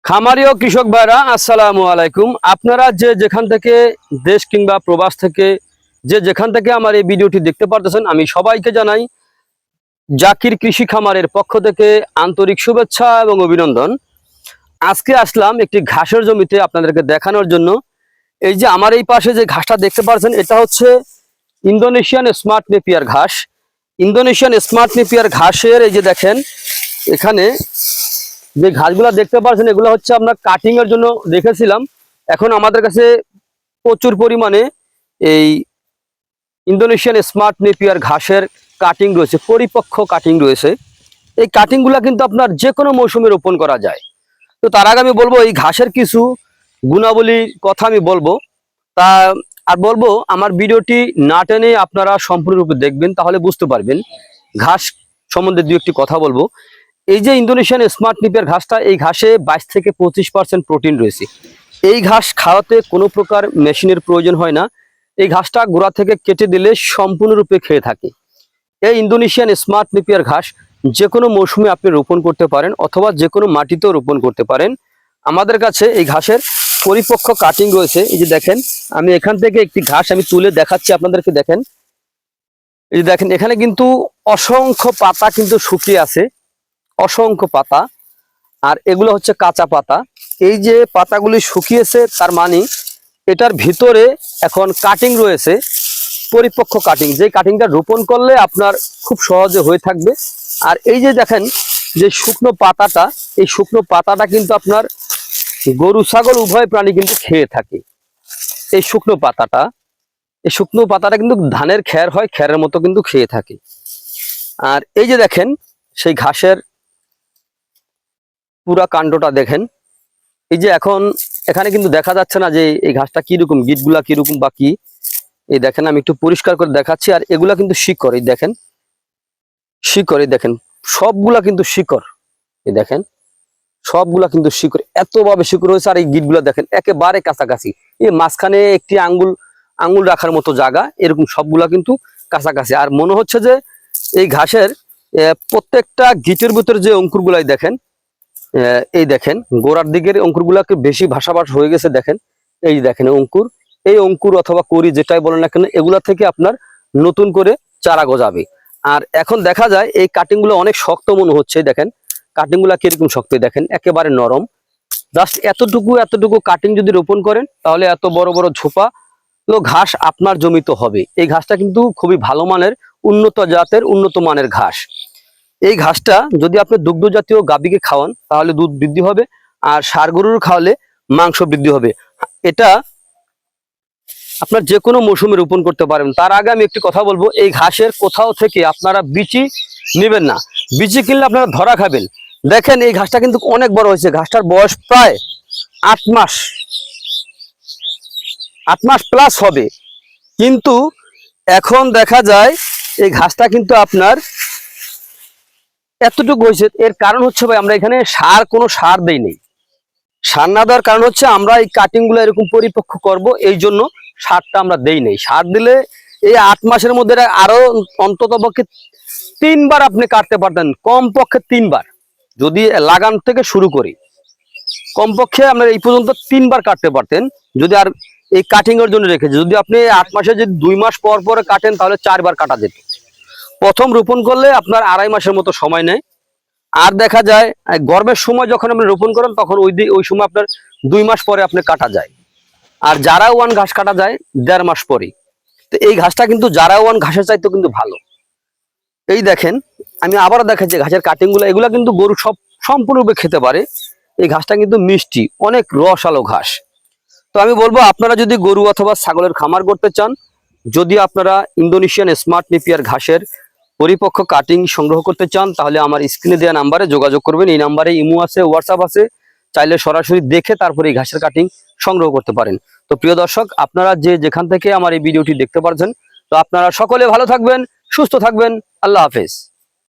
খামারি ও কৃষক ভাইরা আসসালামু আলাইকুম। আপনারা যে যেখান থেকে দেশ কিংবা প্রবাস থেকে যেখান থেকে আমার এই ভিডিওটি দেখতে পারতেছেন, আমি সবাইকে জানাই জাকির কৃষি খামারের পক্ষ থেকে আন্তরিক শুভেচ্ছা এবং অভিনন্দন। আজকে আসলাম একটি ঘাসের জমিতে আপনাদেরকে দেখানোর জন্য। এই যে আমার এই পাশে যে ঘাসটা দেখতে পাচ্ছেন, এটা হচ্ছে ইন্দোনেশিয়ান স্মার্ট নেপিয়ার ঘাস। ইন্দোনেশিয়ান স্মার্ট নেপিয়ার ঘাসের এই যে দেখেন, এখানে যে ঘাসগুলা দেখতে পাচ্ছেন এগুলো হচ্ছে আমরা কাটিং এর জন্য রেখেছিলাম। এখন আমাদের কাছে প্রচুর পরিমাণে এই ইন্দোনেশিয়ান স্মার্ট নেপিয়ার ঘাসের কাটিং রয়েছে, পরিপক্ক কাটিং রয়েছে। এই কাটিংগুলা কিন্তু আপনার যে কোনো মৌসুমে রোপণ করা যায়। তো তার আগে আমি বলবো এই ঘাসের কিছু গুণাবলীর কথা আমি বলবো। তা আর বলবো আমার ভিডিওটি না টেনে আপনারা সম্পূর্ণরূপে দেখবেন, তাহলে বুঝতে পারবেন। ঘাস সম্বন্ধে দু একটি কথা বলবো। এই যে ইন্দোনেশিয়ান স্মার্ট নিপিয়ার ঘাসটা, এই ঘাসে 22 থেকে 25% প্রোটিন রয়েছে। এই ঘাস খাওয়াতে কোনো প্রকার মেশিনের প্রয়োজন হয় না। এই ঘাসটা গোড়া থেকে কেটে দিলে সম্পূর্ণরূপে খেয়ে থাকে। এই ইন্দোনেশিয়ান স্মার্ট নিপিয়ার ঘাস যে কোনো মৌসুমে আপনি রোপণ করতে পারেন, অথবা যে কোনো মাটিতেও রোপণ করতে পারেন। আমাদের কাছে এই ঘাসের পরিপক্ক কাটিং রয়েছে। এই যে দেখেন, আমি এখান থেকে একটি ঘাস আমি তুলে দেখাচ্ছি আপনাদেরকে। দেখেন, এই যে দেখেন, এখানে কিন্তু অসংখ্য পাতা কিন্তু শুকিয়ে আছে, অসংখ্য পাতা। আর এগুলো হচ্ছে কাঁচা পাতা। এই যে পাতাগুলি শুকিয়েছে, তার মানে এটার ভিতরে এখন কাটিং রয়েছে, পরিপক্ক কাটিং। যে কাটিংটা রোপণ করলে আপনার খুব সহজে হয়ে থাকবে। আর এই যে দেখেন যে শুকনো পাতাটা, এই শুকনো পাতাটা কিন্তু আপনার গরু ছাগল উভয় প্রাণী কিন্তু খেয়ে থাকে। এই শুকনো পাতাটা, এই শুকনো পাতাটা কিন্তু ধানের খ্যার হয়, খ্যারের মতো কিন্তু খেয়ে থাকে। আর এই যে দেখেন সেই ঘাসের পুরা কাণ্ডটা দেখেন। এই যে এখন এখানে কিন্তু দেখা যাচ্ছে না যে এই ঘাসটা কিরকম, গিটগুলা কিরকম বা কি। এই দেখেন, আমি একটু পরিষ্কার করে দেখাচ্ছি। আর এগুলা কিন্তু শিকড়, এই দেখেন শিকড়, এই দেখেন সবগুলা কিন্তু শিকড়। এই দেখেন সবগুলা কিন্তু শিকড়, এতভাবে শিকড় হয়েছে। আর এই গিটগুলা দেখেন একেবারে কাছাকাছি, এই মাঝখানে একটি আঙ্গুল রাখার মতো জায়গা, এরকম সবগুলা কিন্তু কাছাকাছি। আর মনে হচ্ছে যে এই ঘাসের প্রত্যেকটা গিটের ভিতরে যে অঙ্কুরগুলাই দেখেন, এই দেখেন গোড়ার দিকের অঙ্কুরগুলাকে বেশি ভাসাভাস হয়ে গেছে। দেখেন, এই দেখেন অঙ্কুর, এই অঙ্কুর অথবা করি যেটাই বলেন না কেন, এগুলা থেকে আপনার নতুন করে চারা গজাবে। আর এখন দেখা যায় এই কাটিং গুলো অনেক শক্ত মনে হচ্ছে। দেখেন কাটিং গুলা কিরকম শক্ত, দেখেন একেবারে নরম। জাস্ট এতটুকু কাটিং যদি রোপণ করেন, তাহলে এত বড় বড় ঝোপা ঘাস আপনার জমিতে হবে। এই ঘাসটা কিন্তু খুবই ভালো মানের, উন্নত জাতের, উন্নত মানের ঘাস। এই ঘাসটা যদি আপনি দুগ্ধ জাতীয় গাভীকে খাওয়ান, তাহলে দুধ বৃদ্ধি হবে। আর ষাঁড় গরুর খাওয়ালে মাংস বৃদ্ধি হবে। এটা আপনার যে কোনো মৌসুমে রোপণ করতে পারেন। তার আগে আমি একটি কথা বলবো, এই ঘাসের কোথাও থেকে আপনারা বিচি নেবেন না। বিচি কিনলে আপনারা ধরা খাবেন। দেখেন এই ঘাসটা কিন্তু অনেক বড় হয়েছে। ঘাসটার বয়স প্রায় 8 মাস, 8 মাস প্লাস হবে। কিন্তু এখন দেখা যায় এই ঘাসটা কিন্তু আপনার এতটুকু হয়েছে। এর কারণ হচ্ছে ভাই, আমরা এখানে কোনো সার দেই নেই। সার না দেওয়ার কারণ হচ্ছে আমরা এই কাটিং গুলো এরকম পরিপক্ক করব, এই জন্য সারটা আমরা দেই নেই। সার দিলে এই 8 মাসের মধ্যে আরো অন্তত পক্ষে 3বার আপনি কাটতে পারতেন, কমপক্ষে 3বার। যদি লাগান থেকে শুরু করি, কমপক্ষে আমরা এই পর্যন্ত 3বার কাটতে পারতেন, যদি আর এই কাটিং এর জন্য রেখেছে। যদি আপনি 8 মাসে যদি 2 মাস পর পরে কাটেন, তাহলে 4বার কাটা যেত। প্রথম রোপণ করলে আপনার 2.5 মাসের মতো সময় নেয়। আর দেখা যায় গরমের সময় যখন আপনি রোপণ করেন, তখন ওই সময় আপনার 2 মাস পরে আপনি কাটা যায়। আর জারা ওয়ান ঘাস কাটা যায় 1.5 মাস পরে। তো এই ঘাসটা কিন্তু জারা ওয়ান ঘাসের চাইতে কিন্তু ভালো। এই দেখেন, আমি আবারও দেখাচ্ছি ঘাসের কাটিং গুলো, এগুলা কিন্তু গরু সম্পূর্ণরূপে খেতে পারে। এই ঘাসটা কিন্তু মিষ্টি, অনেক রসালো ঘাস। তো আমি বলবো, আপনারা যদি গরু অথবা ছাগলের খামার করতে চান, যদি আপনারা ইন্দোনেশিয়ান স্মার্ট নেপিয়ার ঘাসের পরিপক্ক কাটিং সংগ্রহ করতে চান, তাহলে আমার স্ক্রিনে দেওয়া নাম্বারে যোগাযোগ করবেন। এই নাম্বারে ইমো আছে, হোয়াটসঅ্যাপ আছে, চাইলে সরাসরি দেখে তারপরে এই ঘাসের কাটিং সংগ্রহ করতে পারেন। তো প্রিয় দর্শক, আপনারা যেখান থেকে আমার এই ভিডিওটি দেখতে পারছেন, তো আপনারা সকলে ভালো থাকবেন, সুস্থ থাকবেন। আল্লাহ হাফেজ।